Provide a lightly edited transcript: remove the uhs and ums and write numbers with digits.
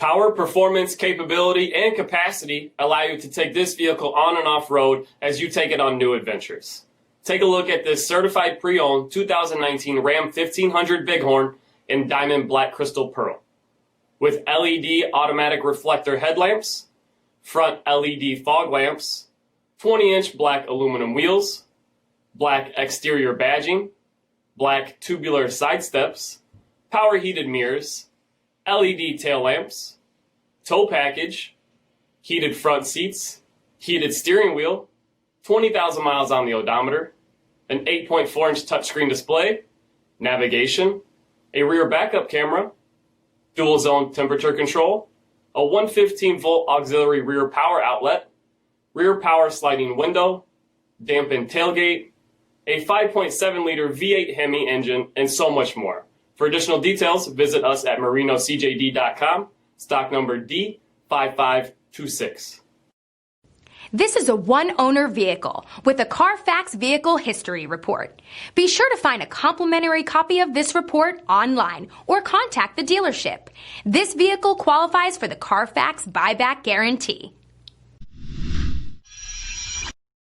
Power, performance, capability, and capacity allow you to take this vehicle on and off road as you take it on new adventures. Take a look at this certified pre-owned 2019 Ram 1500 Bighorn in diamond black crystal pearl. With LED automatic reflector headlamps, front LED fog lamps, 20-inch black aluminum wheels, black exterior badging, black tubular side steps, power heated mirrors, LED tail lamps, tow package, heated front seats, heated steering wheel, 20,000 miles on the odometer, an 8.4-inch touchscreen display, navigation, a rear backup camera, dual zone temperature control, a 115-volt auxiliary rear power outlet, rear power sliding window, dampened tailgate, a 5.7-liter V8 HEMI engine, and so much more. For additional details, visit us at marinocjd.com, stock number D5526. This is a one-owner vehicle with a Carfax Vehicle History Report. Be sure to find a complimentary copy of this report online or contact the dealership. This vehicle qualifies for the Carfax Buyback Guarantee.